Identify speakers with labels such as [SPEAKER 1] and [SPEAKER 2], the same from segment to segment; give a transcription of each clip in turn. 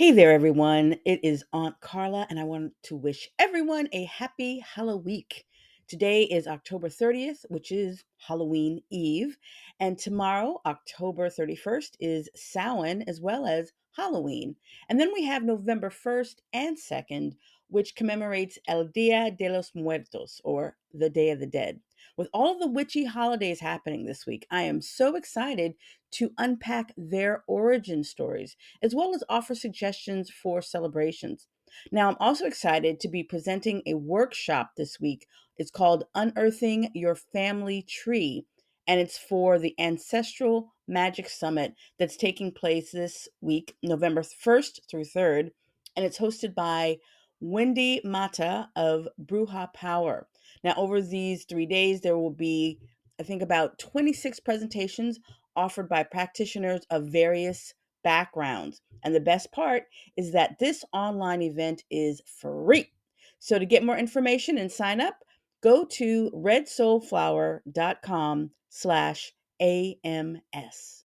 [SPEAKER 1] Hey there, everyone. It is Aunt Carla, and I want to wish everyone a happy Halloweek. Today is October 30th, which is Halloween Eve, and tomorrow, October 31st, is Samhain as well as Halloween. And then we have November 1st and 2nd, which commemorates El Dia de los Muertos, or the Day of the Dead. With all of the witchy holidays happening this week, I am so excited to unpack their origin stories as well as offer suggestions for celebrations. Now, I'm also excited to be presenting a workshop this week. It's called Unearthing Your Family Tree, and it's for the Ancestral Magic Summit that's taking place this week, November 1st through 3rd, and it's hosted by Wendy Mata of Bruja Power. Now, over these 3 days, there will be, I think, about 26 presentations offered by practitioners of various backgrounds. And the best part is that this online event is free. So to get more information and sign up, go to redsoulflower.com/AMS.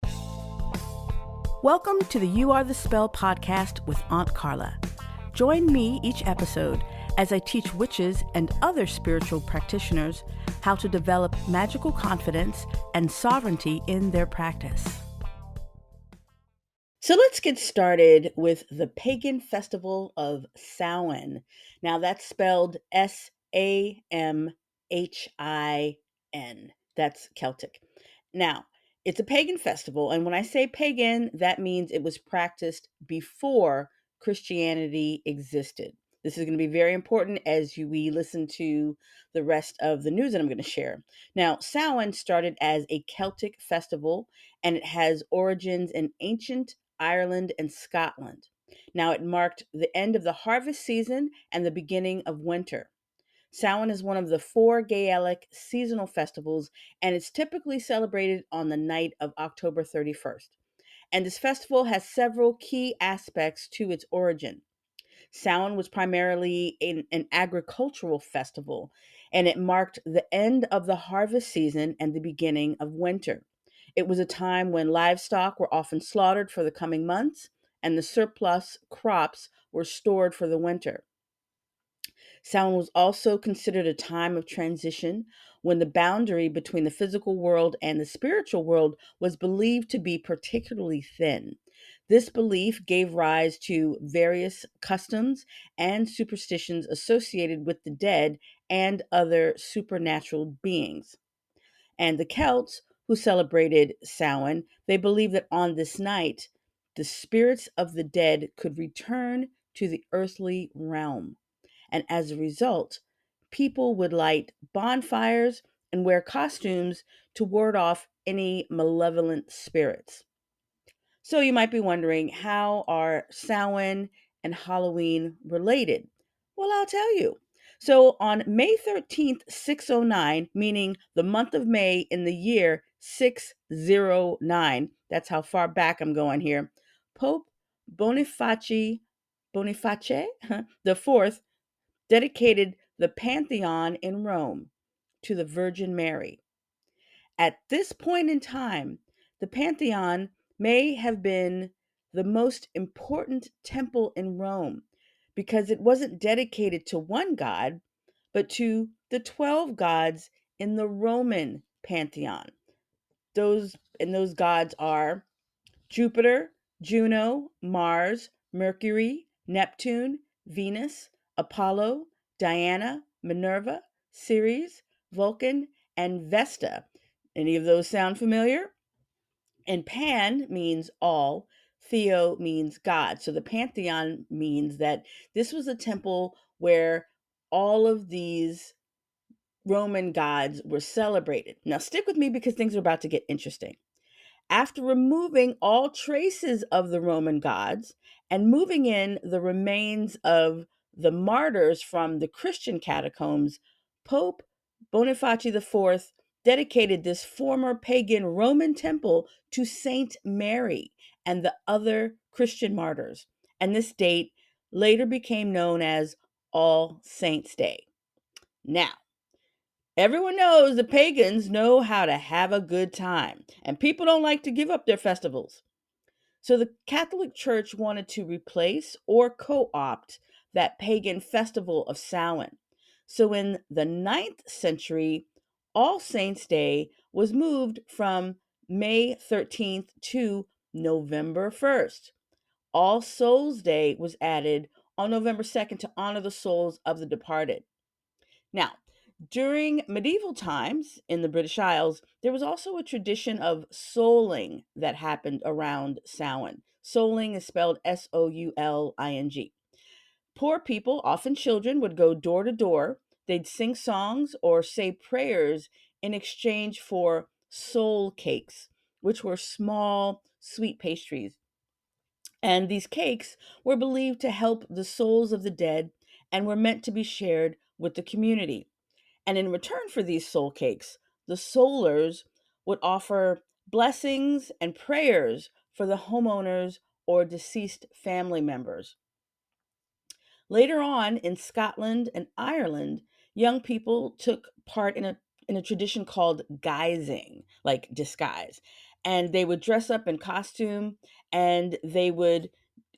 [SPEAKER 1] Welcome to the You Are the Spell podcast with Aunt Carla. Join me each episode as I teach witches and other spiritual practitioners how to develop magical confidence and sovereignty in their practice. So let's get started with the pagan festival of Samhain. Now that's spelled Samhin. That's Celtic. Now, it's a pagan festival, and when I say pagan, that means it was practiced before Christianity existed. This is going to be very important as we listen to the rest of the news that I'm going to share. Now, Samhain started as a Celtic festival, and it has origins in ancient Ireland, and Scotland. Now, it marked the end of the harvest season and the beginning of winter. Samhain is one of the four Gaelic seasonal festivals, and it's typically celebrated on the night of October 31st. And this festival has several key aspects to its origin. Samhain was primarily an agricultural festival, and it marked the end of the harvest season and the beginning of winter. It was a time when livestock were often slaughtered for the coming months, and the surplus crops were stored for the winter. Samhain was also considered a time of transition when the boundary between the physical world and the spiritual world was believed to be particularly thin. This belief gave rise to various customs and superstitions associated with the dead and other supernatural beings. And the Celts, who celebrated Samhain, they believed that on this night, the spirits of the dead could return to the earthly realm. And as a result, people would light bonfires and wear costumes to ward off any malevolent spirits. So you might be wondering, how are Samhain and Halloween related? Well, I'll tell you. So on May 13th, 609, meaning the month of May in the year 609, that's how far back I'm going here, Pope Boniface the fourth dedicated the Pantheon in Rome to the Virgin Mary. At this point in time, the Pantheon may have been the most important temple in Rome because it wasn't dedicated to one god, but to the 12 gods in the Roman Pantheon. Those gods are Jupiter, Juno, Mars, Mercury, Neptune, Venus, Apollo, Diana, Minerva, Ceres, Vulcan, and Vesta. Any of those sound familiar? And Pan means all, Theo means God. So the Pantheon means that this was a temple where all of these Roman gods were celebrated. Now, stick with me because things are about to get interesting. After removing all traces of the Roman gods and moving in the remains of the martyrs from the Christian catacombs, Pope Boniface IV dedicated this former pagan Roman temple to Saint Mary and the other Christian martyrs. And this date later became known as All Saints' Day. Now, everyone knows the pagans know how to have a good time, and people don't like to give up their festivals. So the Catholic Church wanted to replace or co opt that pagan festival of Samhain. So in the ninth century, All Saints' Day was moved from May 13th to November 1st. All Souls' Day was added on November 2nd to honor the souls of the departed. Now, during medieval times in the British Isles, there was also a tradition of souling that happened around Samhain. Souling is spelled Souling. Poor people, often children, would go door to door. They'd sing songs or say prayers in exchange for soul cakes, which were small, sweet pastries. And these cakes were believed to help the souls of the dead and were meant to be shared with the community. And in return for these soul cakes, the soulers would offer blessings and prayers for the homeowners or deceased family members. Later on in Scotland and Ireland, young people took part in a tradition called guising, like disguise. And they would dress up in costume and they would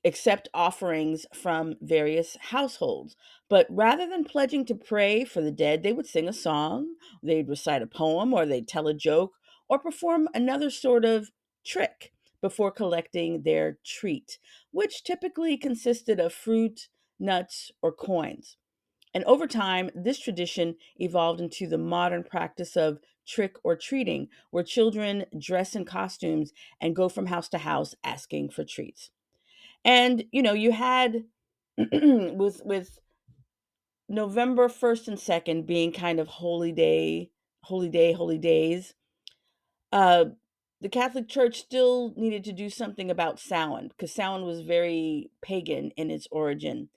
[SPEAKER 1] accept offerings from various households. But rather than pledging to pray for the dead, they would sing a song, they'd recite a poem, or they'd tell a joke, or perform another sort of trick before collecting their treat, which typically consisted of fruit, nuts, or coins. And over time, this tradition evolved into the modern practice of trick or treating, where children dress in costumes and go from house to house asking for treats. And you had with November 1st and 2nd being kind of holy days. Uh the Catholic Church still needed to do something about Samhain because Samhain was very pagan in its origin.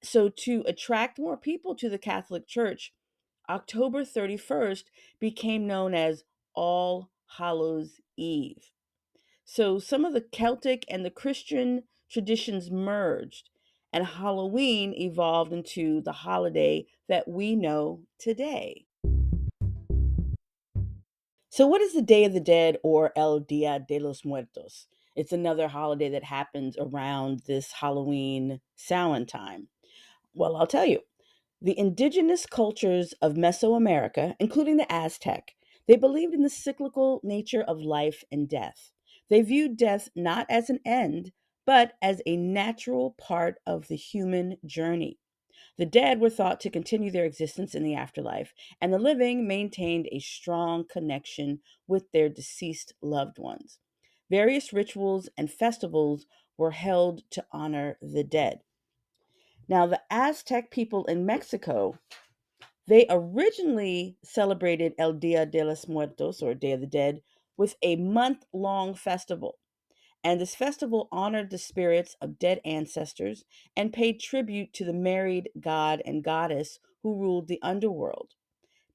[SPEAKER 1] So to attract more people to the Catholic Church, October 31st became known as All Hallows Eve. So some of the Celtic and the Christian traditions merged, and Halloween evolved into the holiday that we know today. So, what is the Day of the Dead or El Dia de los Muertos? It's another holiday that happens around this Halloween Samhain time. Well, I'll tell you. The indigenous cultures of Mesoamerica, including the Aztec, they believed in the cyclical nature of life and death. They viewed death not as an end, but as a natural part of the human journey. The dead were thought to continue their existence in the afterlife, and the living maintained a strong connection with their deceased loved ones. Various rituals and festivals were held to honor the dead. Now, the Aztec people in Mexico, they originally celebrated El Dia de los Muertos, or Day of the Dead, with a month long festival. And this festival honored the spirits of dead ancestors and paid tribute to the married god and goddess who ruled the underworld.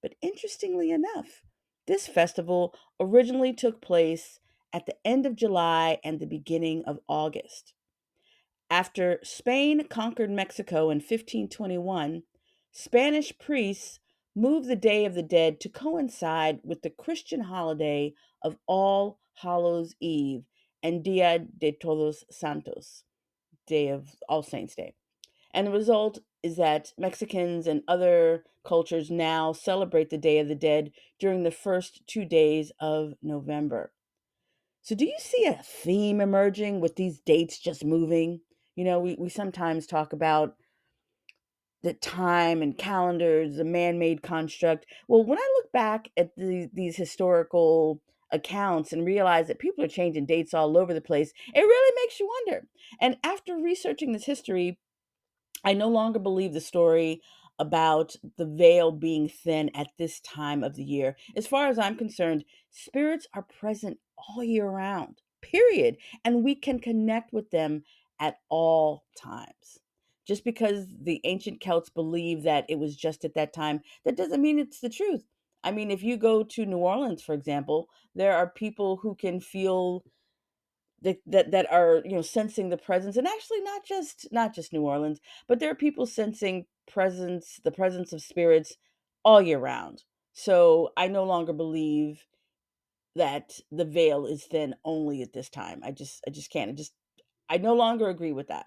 [SPEAKER 1] But interestingly enough, this festival originally took place at the end of July and the beginning of August. After Spain conquered Mexico in 1521, Spanish priests moved the Day of the Dead to coincide with the Christian holiday of All Hallows Eve and Dia de Todos Santos, Day of All Saints Day. And the result is that Mexicans and other cultures now celebrate the Day of the Dead during the first 2 days of November. So, do you see a theme emerging with these dates just moving? We sometimes talk about the time and calendars, the man made construct. Well, when I look back at these historical accounts and realize that people are changing dates all over the place, it really makes you wonder. And after researching this history, I no longer believe the story about the veil being thin at this time of the year. As far as I'm concerned, spirits are present all year round, period. And we can connect with them at all times. Just because the ancient Celts believe that it was just at that time, that doesn't mean it's the truth. I mean, if you go to New Orleans, for example, there are people who can feel that are sensing the presence, and actually not just New Orleans, but there are people sensing the presence of spirits all year round. So I no longer believe that the veil is thin only at this time. I just can't. I no longer agree with that.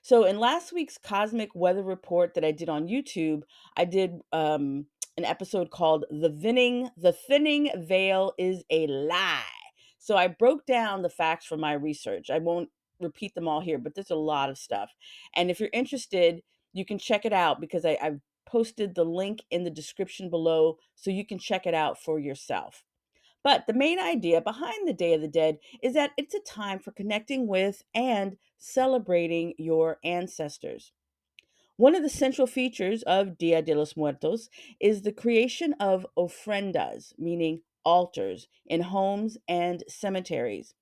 [SPEAKER 1] So in last week's cosmic weather report that I did on YouTube, I did an episode called The Thinning Veil is a Lie." So I broke down the facts from my research. I won't repeat them all here, but there's a lot of stuff. And if you're interested, you can check it out because I've posted the link in the description below so you can check it out for yourself. But the main idea behind the Day of the Dead is that it's a time for connecting with and celebrating your ancestors. One of the central features of Dia de los Muertos is the creation of ofrendas, meaning altars, in homes and cemeteries.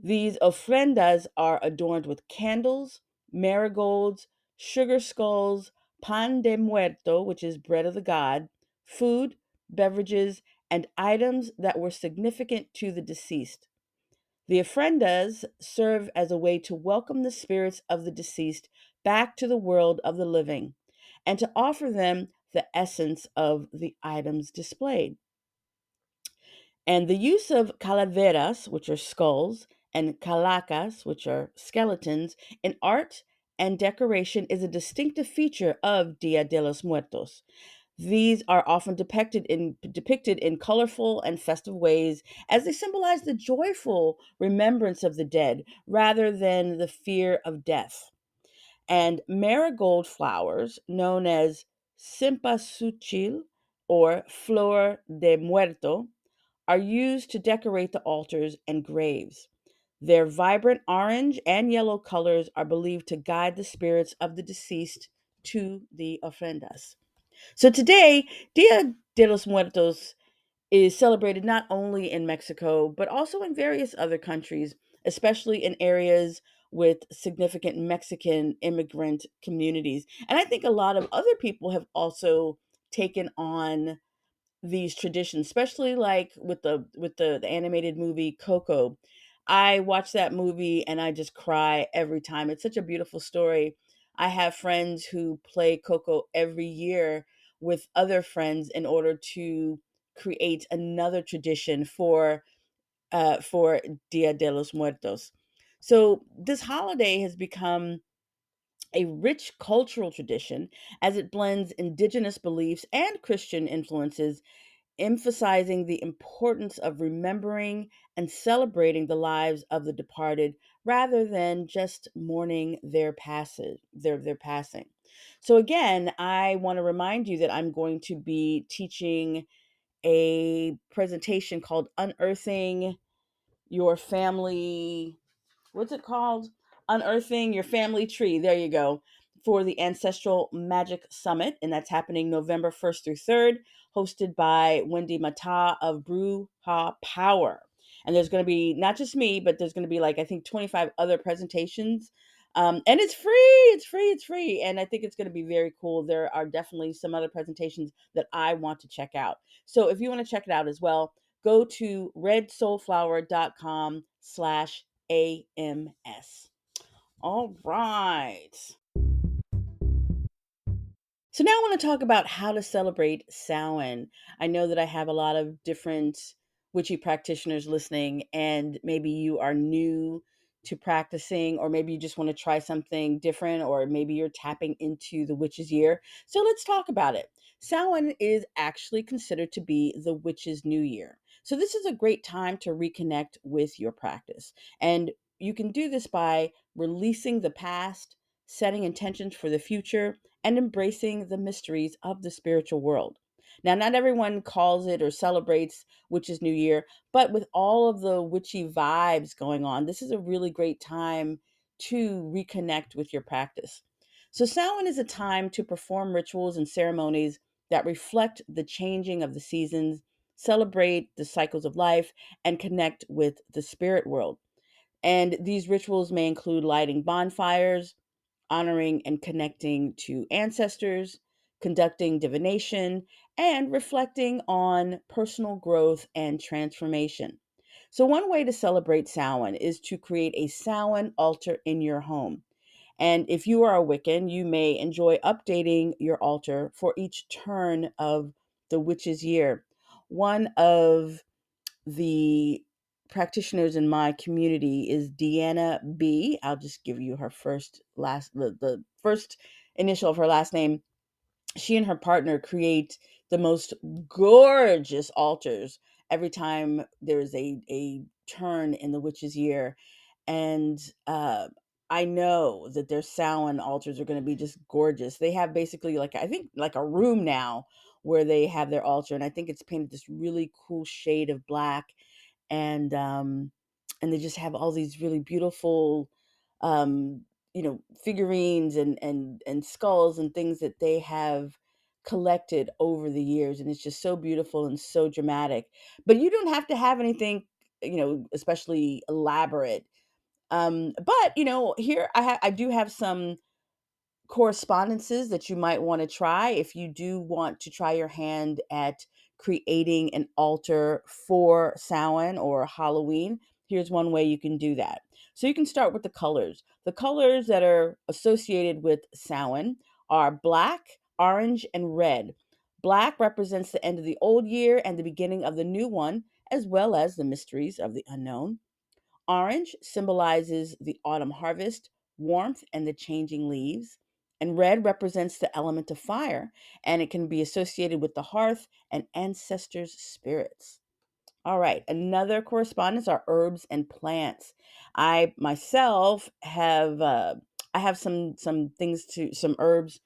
[SPEAKER 1] These ofrendas are adorned with candles, marigolds, sugar skulls, pan de muerto, which is bread of the god, food, beverages, and items that were significant to the deceased. The ofrendas serve as a way to welcome the spirits of the deceased back to the world of the living and to offer them the essence of the items displayed. And the use of calaveras, which are skulls, and calacas, which are skeletons, in art and decoration is a distinctive feature of Dia de los Muertos. These are often depicted in colorful and festive ways as they symbolize the joyful remembrance of the dead rather than the fear of death. And marigold flowers, known as cempasúchil or flor de muerto, are used to decorate the altars and graves. Their vibrant orange and yellow colors are believed to guide the spirits of the deceased to the ofrendas. So today, Dia de los Muertos is celebrated not only in Mexico, but also in various other countries, especially in areas with significant Mexican immigrant communities. And I think a lot of other people have also taken on these traditions, especially like with the animated movie Coco. I watch that movie and I just cry every time. It's such a beautiful story. I have friends who play Coco every year with other friends in order to create another tradition for Dia de los Muertos. So this holiday has become a rich cultural tradition as it blends indigenous beliefs and Christian influences, emphasizing the importance of remembering and celebrating the lives of the departed rather than just mourning their passing. So again, I want to remind you that I'm going to be teaching a presentation called Unearthing Your Family, what's it called? Unearthing Your Family Tree. There you go. For the Ancestral Magic Summit, and that's happening November 1st through 3rd, hosted by Wendy Mata of Bruja Power. And there's going to be not just me, but there's going to be like, I think, 25 other presentations. And it's free. It's free. And I think it's going to be very cool. There are definitely some other presentations that I want to check out. So if you want to check it out as well, go to redsoulflower.com/AMS. All right. So now I want to talk about how to celebrate Samhain. I know that I have a lot of different witchy practitioners listening, and maybe you are new to practicing, or maybe you just want to try something different, or maybe you're tapping into the witch's year. So let's talk about it. Samhain is actually considered to be the witch's new year. So this is a great time to reconnect with your practice. And you can do this by releasing the past, setting intentions for the future, and embracing the mysteries of the spiritual world. Now, not everyone calls it or celebrates Witch's New Year, but with all of the witchy vibes going on, this is a really great time to reconnect with your practice. So, Samhain is a time to perform rituals and ceremonies that reflect the changing of the seasons, celebrate the cycles of life, and connect with the spirit world. And these rituals may include lighting bonfires, honoring and connecting to ancestors, conducting divination, and reflecting on personal growth and transformation. So, one way to celebrate Samhain is to create a Samhain altar in your home. And if you are a Wiccan, you may enjoy updating your altar for each turn of the witch's year. One of the practitioners in my community is Deanna B. I'll just give you her the first initial of her last name. She and her partner create the most gorgeous altars every time there's a turn in the witch's year. And I know that their Samhain altars are going to be just gorgeous. They have basically, like, I think like a room now where they have their altar, and I think it's painted this really cool shade of black. And they just have all these really beautiful um figurines and skulls and things that they have collected over the years, and it's just so beautiful and so dramatic. But you don't have to have anything, especially elaborate. But here I do have some correspondences that you might want to try if you do want to try your hand at creating an altar for Samhain or Halloween. Here's one way you can do that. So you can start with the colors. The colors that are associated with Samhain are black, orange, and red. Black represents the end of the old year and the beginning of the new one, as well as the mysteries of the unknown. Orange symbolizes the autumn harvest, warmth, and the changing leaves. And red represents the element of fire, and it can be associated with the hearth and ancestors' spirits. All right, another correspondence are herbs and plants. I myself have I have some herbs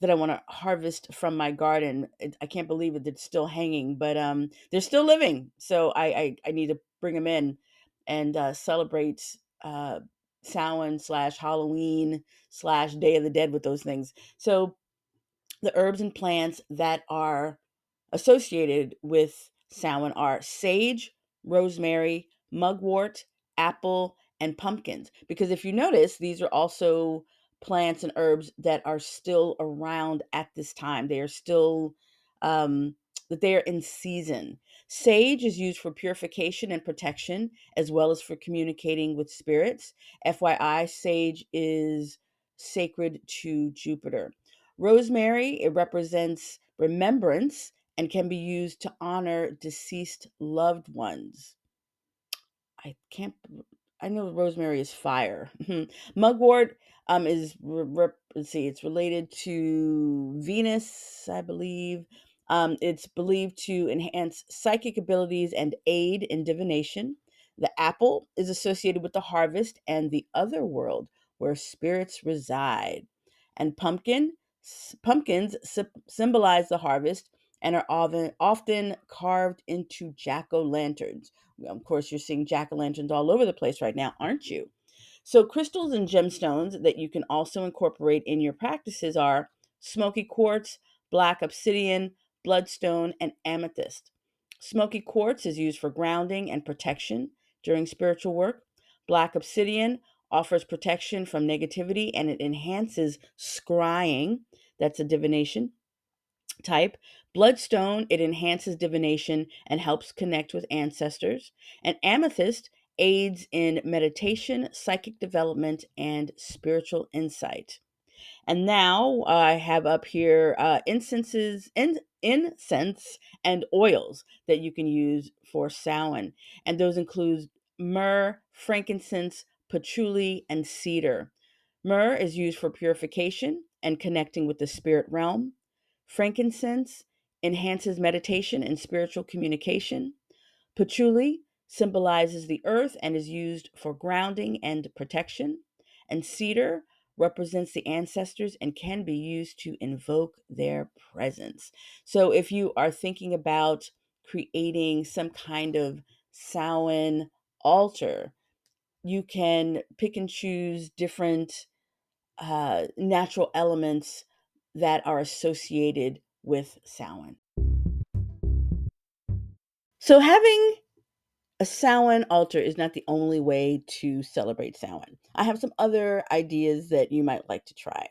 [SPEAKER 1] that I want to harvest from my garden. I can't believe it; it's still hanging, but they're still living. So I need to bring them in and celebrate uh, Samhain slash Halloween slash Day of the Dead with those things. So the herbs and plants that are associated with Samhain are sage, rosemary, mugwort, apple, and pumpkins. Because if you notice, these are also plants and herbs that are still around at this time. They are still um, that they are in season. Sage is used for purification and protection, as well as for communicating with spirits. FYI, sage is sacred to Jupiter. Rosemary, it represents remembrance and can be used to honor deceased loved ones. I can't. I know rosemary is fire. Mugwort is let's see, it's related to Venus, I believe. It's believed to enhance psychic abilities and aid in divination. The apple is associated with the harvest and the other world where spirits reside. And pumpkins symbolize the harvest and are often carved into jack-o'-lanterns. Of course, you're seeing jack-o'-lanterns all over the place right now, aren't you? So, crystals and gemstones that you can also incorporate in your practices are smoky quartz, black obsidian, bloodstone, and amethyst. Smoky quartz is used for grounding and protection during spiritual work. Black obsidian offers protection from negativity and it enhances scrying. That's a divination type. Bloodstone, it enhances divination and helps connect with ancestors. And amethyst aids in meditation, psychic development, and spiritual insight. And now I have up here incense and oils that you can use for Samhain. And those include myrrh, frankincense, patchouli, and cedar. Myrrh is used for purification and connecting with the spirit realm. Frankincense enhances meditation and spiritual communication. Patchouli symbolizes the earth and is used for grounding and protection. And cedar represents the ancestors and can be used to invoke their presence. So if you are thinking about creating some kind of Samhain altar, you can pick and choose different natural elements that are associated with Samhain. So having a Samhain altar is not the only way to celebrate Samhain. I have some other ideas that you might like to try.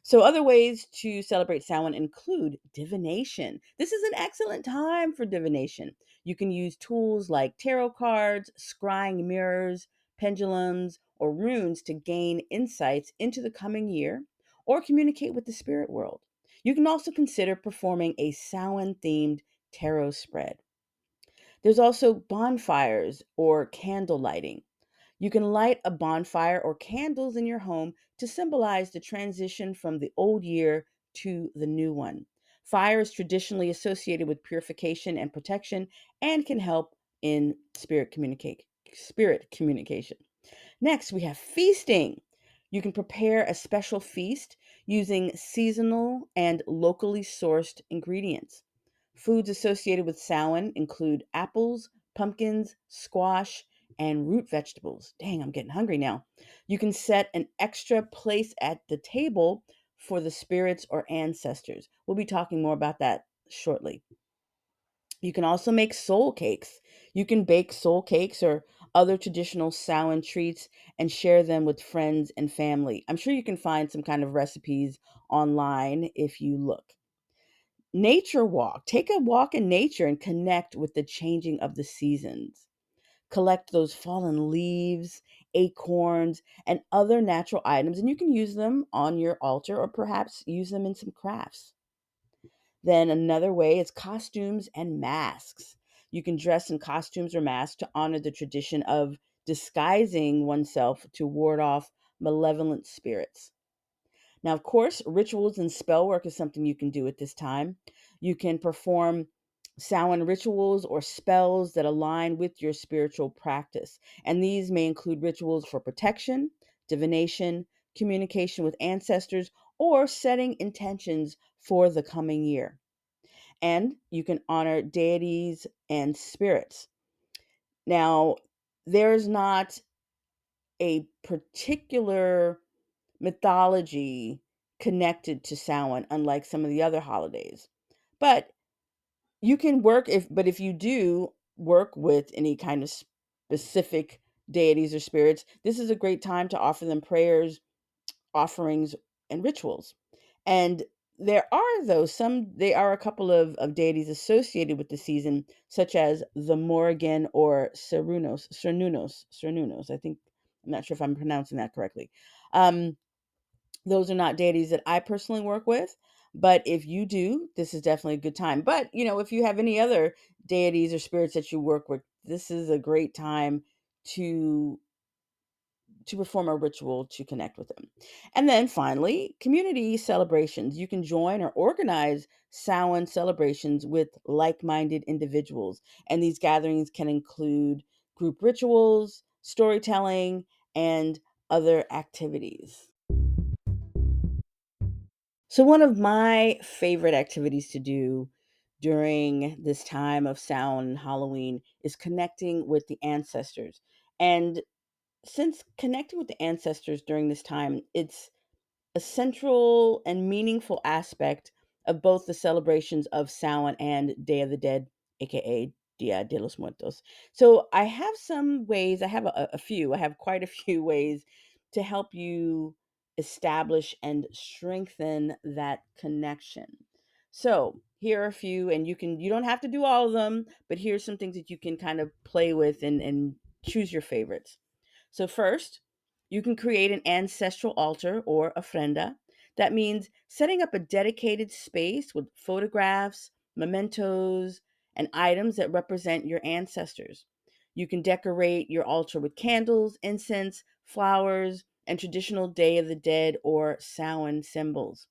[SPEAKER 1] So, other ways to celebrate Samhain include divination. This is an excellent time for divination. You can use tools like tarot cards, scrying mirrors, pendulums, or runes to gain insights into the coming year or communicate with the spirit world. You can also consider performing a Samhain themed tarot spread. There's also bonfires or candle lighting. You can light a bonfire or candles in your home to symbolize the transition from the old year to the new one. Fire is traditionally associated with purification and protection and can help in spirit communication. Next, we have feasting. You can prepare a special feast using seasonal and locally sourced ingredients. Foods associated with Samhain include apples, pumpkins, squash, and root vegetables. Dang, I'm getting hungry now. You can set an extra place at the table for the spirits or ancestors. We'll be talking more about that shortly. You can also make soul cakes. You can bake soul cakes or other traditional Samhain treats and share them with friends and family. I'm sure you can find some kind of recipes online if you look. Nature walk. Take a walk in nature and connect with the changing of the seasons. Collect those fallen leaves, acorns, and other natural items, and you can use them on your altar or perhaps use them in some crafts. Then another way is costumes and masks. You can dress in costumes or masks to honor the tradition of disguising oneself to ward off malevolent spirits. Now, of course, rituals and spell work is something you can do at this time. You can perform Samhain rituals or spells that align with your spiritual practice. And these may include rituals for protection, divination, communication with ancestors, or setting intentions for the coming year. And you can honor deities and spirits. Now, there's not a particular mythology connected to Samhain, unlike some of the other holidays. But you can work if you do work with any kind of specific deities or spirits, this is a great time to offer them prayers, offerings, and rituals. And there are though some they are a couple of deities associated with the season, such as the Morrigan or Cernunos. I think I'm not sure if I'm pronouncing that correctly. Um, those are not deities that I personally work with, but if you do, this is definitely a good time. But, if you have any other deities or spirits that you work with, this is a great time to perform a ritual to connect with them. And then finally, community celebrations. You can join or organize Samhain celebrations with like-minded individuals, and these gatherings can include group rituals, storytelling, and other activities. So, one of my favorite activities to do during this time of Samhain and Halloween is connecting with the ancestors. And since connecting with the ancestors during this time, it's a central and meaningful aspect of both the celebrations of Samhain and Day of the Dead, aka Dia De Los Muertos. So I have some ways, I have a few, I have quite a few ways to help you establish and strengthen that connection. So here are a few, and you don't have to do all of them, but here's some things that you can kind of play with and choose your favorites. So, first, you can create an ancestral altar or ofrenda. That means setting up a dedicated space with photographs, mementos, and items that represent your ancestors. You can decorate your altar with candles, incense, flowers, and traditional Day of the Dead or Samhain symbols.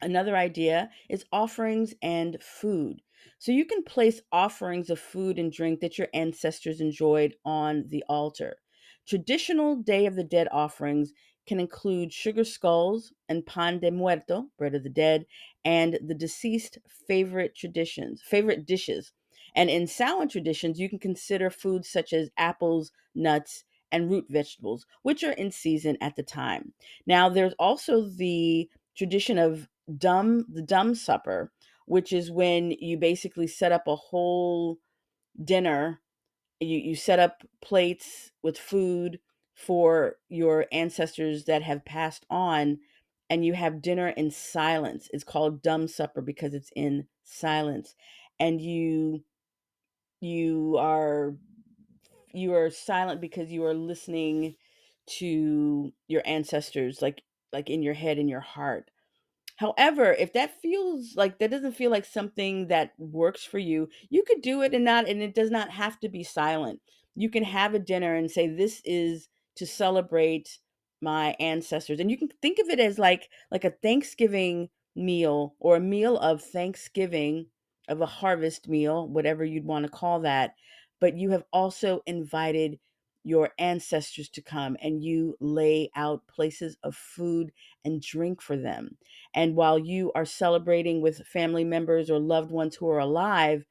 [SPEAKER 1] Another idea is offerings and food. So you can place offerings of food and drink that your ancestors enjoyed on the altar. Traditional Day of the Dead offerings can include sugar skulls and pan de muerto, bread of the dead, and the deceased favorite dishes. And in Samhain traditions, you can consider foods such as apples, nuts, and root vegetables, which are in season at the time. Now, there's also the tradition of the dumb supper, which is when you basically set up a whole dinner. You set up plates with food for your ancestors that have passed on, and you have dinner in silence. It's called dumb supper because it's in silence. And you are you are silent because you are listening to your ancestors, like in your head, in your heart. However, if that doesn't feel like something that works for you, you could do it and it does not have to be silent. You can have a dinner and say, this is to celebrate my ancestors. And you can think of it as like a Thanksgiving meal, or a meal of Thanksgiving, of a harvest meal, whatever you'd want to call that. But you have also invited your ancestors to come, and you lay out places of food and drink for them. And while you are celebrating with family members or loved ones who are alive,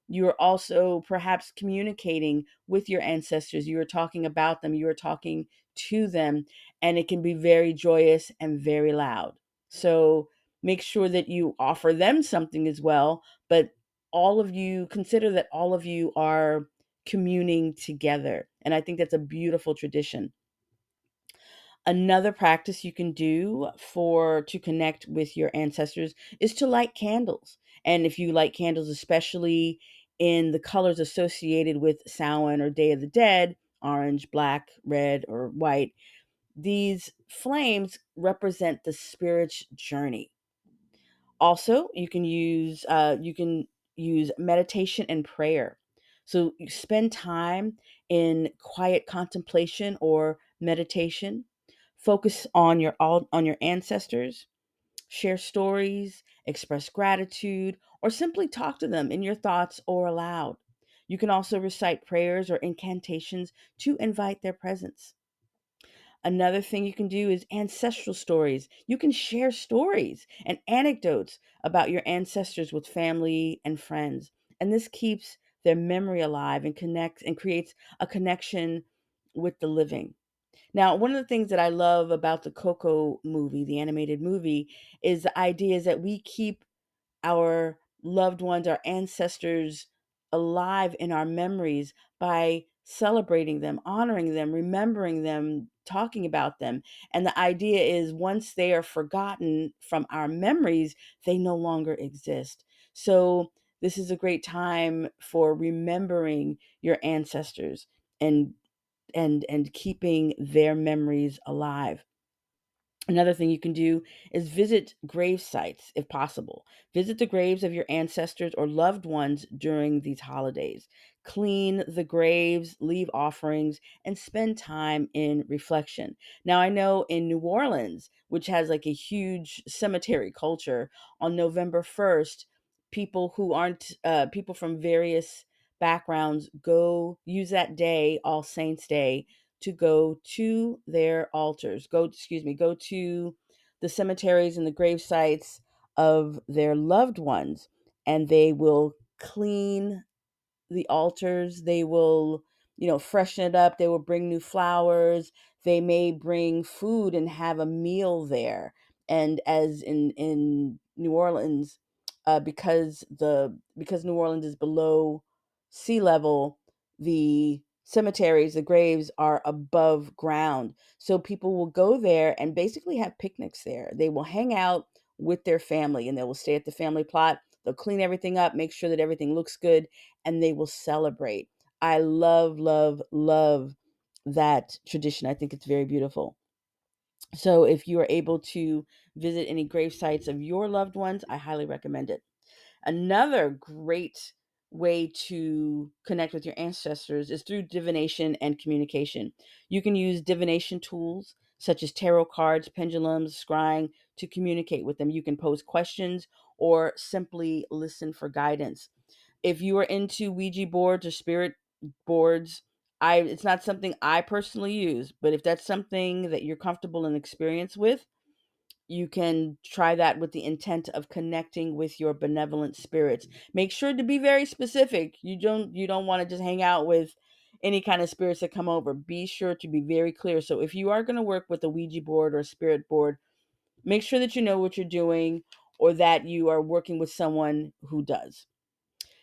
[SPEAKER 1] you are also perhaps communicating with your ancestors. You are talking about them, you are talking to them, and it can be very joyous and very loud. So make sure that you offer them something as well, but all of you consider that all of you are communing together. And I think that's a beautiful tradition. Another practice you can do for to connect with your ancestors is to light candles. And if you light candles, especially in the colors associated with Samhain or Day of the Dead, orange, black, red, or white, these flames represent the spirit's journey. Also, you can use meditation and prayer. So you spend time in quiet contemplation or meditation. Focus on your ancestors. Share stories, express gratitude, or simply talk to them in your thoughts or aloud. You can also recite prayers or incantations to invite their presence. Another thing you can do is ancestral stories. You can share stories and anecdotes about your ancestors with family and friends. And this keeps their memory alive and connects and creates a connection with the living. Now, one of the things that I love about the Coco movie, the animated movie, is the idea is that we keep our loved ones, our ancestors alive in our memories by celebrating them, honoring them, remembering them, talking about them. And the idea is once they are forgotten from our memories, they no longer exist. So this is a great time for remembering your ancestors and and keeping their memories alive. Another thing you can do is visit grave sites if possible. Visit the graves of your ancestors or loved ones during these holidays. Clean the graves, leave offerings, and spend time in reflection. Now, I know in New Orleans, which has like a huge cemetery culture, on November 1st, people who aren't people from various backgrounds go use that day, All Saints Day, to go to their altars, go to the cemeteries and the grave sites of their loved ones, and they will clean the altars. They will, freshen it up. They will bring new flowers. They may bring food and have a meal there. And as in New Orleans, because New Orleans is below sea level, the cemeteries, the graves are above ground. So people will go there and basically have picnics there. They will hang out with their family, and they will stay at the family plot. They'll clean everything up, make sure that everything looks good, and they will celebrate. I love, love, love that tradition. I think it's very beautiful. So if you are able to visit any grave sites of your loved ones, I highly recommend it. Another great way to connect with your ancestors is through divination and communication. You can use divination tools such as tarot cards, pendulums, scrying to communicate with them. You can pose questions or simply listen for guidance. If you are into Ouija boards or spirit boards, I it's not something I personally use, but if that's something that you're comfortable and experienced with, you can try that with the intent of connecting with your benevolent spirits. Make sure to be very specific. You don't want to just hang out with any kind of spirits that come over. Be sure to be very clear. So if you are going to work with a Ouija board or a spirit board, make sure that you know what you're doing, or that you are working with someone who does.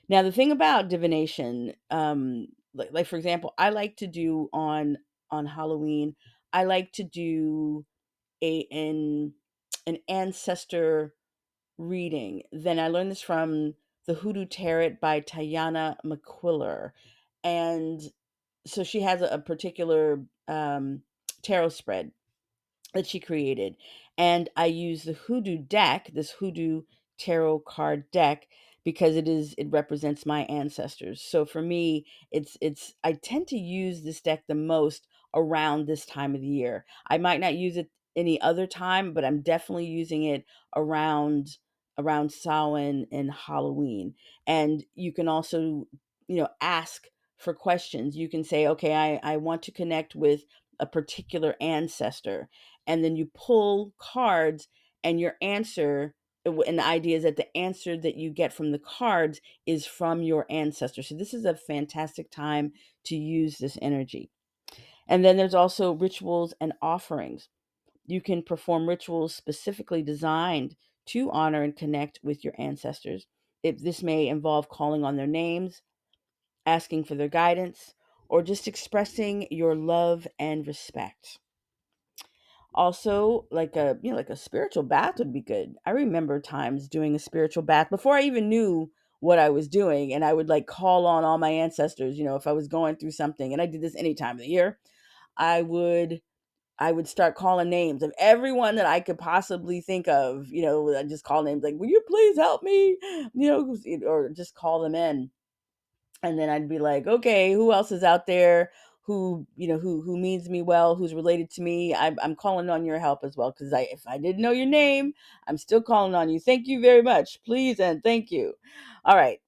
[SPEAKER 1] Now, the thing about divination, like for example, I like to do on Halloween, I like to do a an ancestor reading. Then I learned this from the Hoodoo Tarot by Tayana McQuiller, and so she has a particular tarot spread, that she created. And I use the hoodoo deck, this hoodoo tarot card deck, because it represents my ancestors. So for me, it's I tend to use this deck the most around this time of the year. I might not use it any other time, but I'm definitely using it around Samhain and Halloween. And you can also, ask for questions. You can say, okay, I want to connect with a particular ancestor, and then you pull cards, and your answer, and the idea is that the answer that you get from the cards is from your ancestor. So this is a fantastic time to use this energy. And then there's also rituals and offerings. You can perform rituals specifically designed to honor and connect with your ancestors. This may involve calling on their names, asking for their guidance, or just expressing your love and respect. Also, like a spiritual bath would be good. I remember times doing a spiritual bath before I even knew what I was doing, and I would like call on all my ancestors, if I was going through something, and I did this any time of the year. I would start calling names of everyone that I could possibly think of. I just call names like, "Will you please help me?" Or just call them in, and then I'd be like, okay, who else is out there who means me well, who's related to me? I'm calling on your help as well, because if I didn't know your name, I'm still calling on you. Thank you very much, please, and thank you. All right.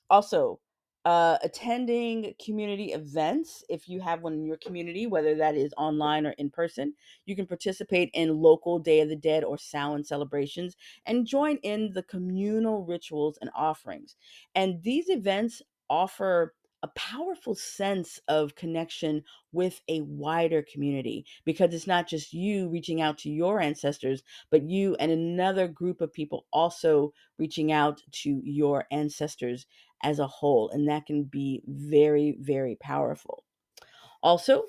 [SPEAKER 1] Also, attending community events. If you have one in your community, whether that is online or in person, you can participate in local Day of the Dead or Samhain celebrations and join in the communal rituals and offerings. And these events offer a powerful sense of connection with a wider community, because it's not just you reaching out to your ancestors, but you and another group of people also reaching out to your ancestors as a whole. And that can be very, very powerful. Also,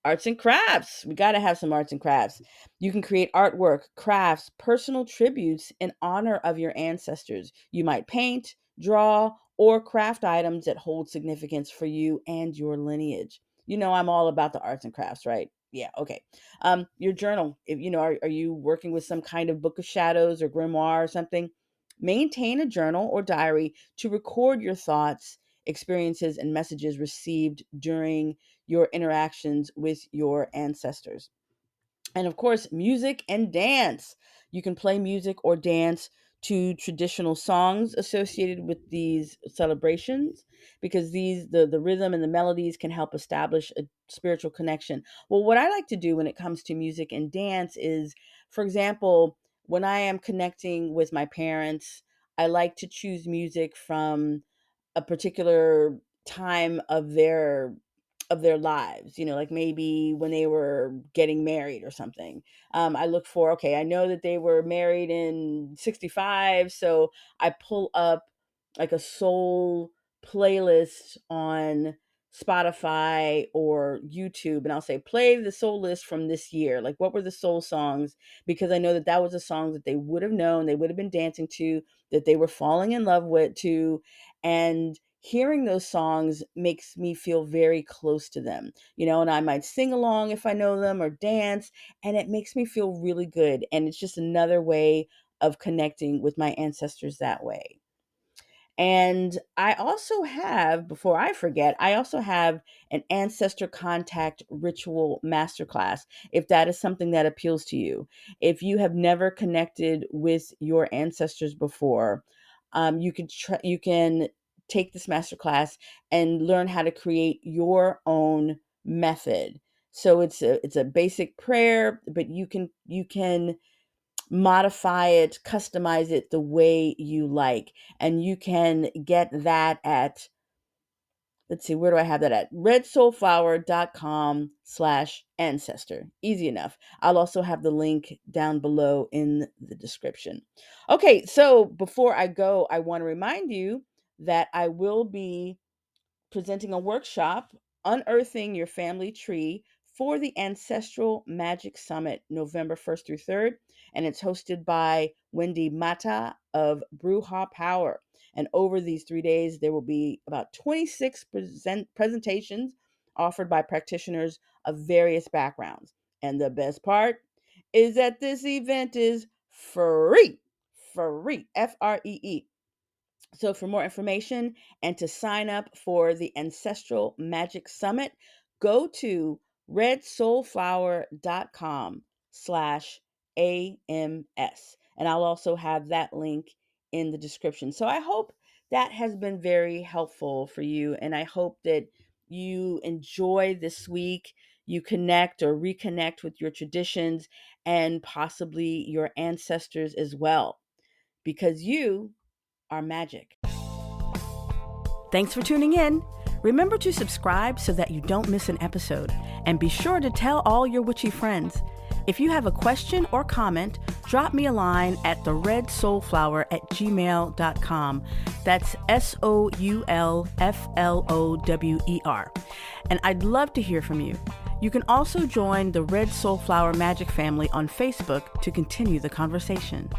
[SPEAKER 1] arts and crafts. We got to have some arts and crafts. You can create artwork, crafts, personal tributes in honor of your ancestors. You might paint, draw, or craft items that hold significance for you and your lineage. I'm all about the arts and crafts, right? Yeah, okay. Your journal. If are you working with some kind of book of shadows or grimoire or something? Maintain a journal or diary to record your thoughts, experiences, and messages received during your interactions with your ancestors. And of course, music and dance. You can play music or dance to traditional songs associated with these celebrations, because the rhythm and the melodies can help establish a spiritual connection. Well, what I like to do when it comes to music and dance is, for example, when I am connecting with my parents, I like to choose music from a particular time of their lives, like maybe when they were getting married or something. I look for, okay, I know that they were married in 65, so I pull up like a soul playlist on Spotify or YouTube, and I'll say, play the soul list from this year. Like, what were the soul songs? Because I know that that was a song that they would have known, they would have been dancing to, that they were falling in love with too. And hearing those songs makes me feel very close to them, and I might sing along if I know them or dance, and it makes me feel really good. And it's just another way of connecting with my ancestors that way. And I also have, before I forget, I also have an ancestor contact ritual masterclass, if that is something that appeals to you. If you have never connected with your ancestors before, you can take this masterclass and learn how to create your own method. So it's a basic prayer, but you can modify it, customize it the way you like. And you can get that at, let's see, where do I have that at? redsoulflower.com/ancestor. Easy enough. I'll also have the link down below in the description. Okay, so before I go, I want to remind you that I will be presenting a workshop, Unearthing Your Family Tree, for the Ancestral Magic Summit, November 1st through 3rd. And it's hosted by Wendy Mata of Bruja Power. And over these 3 days, there will be about 26 presentations offered by practitioners of various backgrounds. And the best part, is that this event is free. Free. Free. So for more information and to sign up for the Ancestral Magic Summit, go to redsoulflower.com/AMS. And I'll also have that link in the description. So I hope that has been very helpful for you. And I hope that you enjoy this week, you connect or reconnect with your traditions and possibly your ancestors as well, because you are magic. Thanks for tuning in. Remember to subscribe so that you don't miss an episode. And be sure to tell all your witchy friends. If you have a question or comment, drop me a line at theredsoulflower@gmail.com. That's SOULFLOWER. And I'd love to hear from you. You can also join the Red Soulflower Magic family on Facebook to continue the conversation.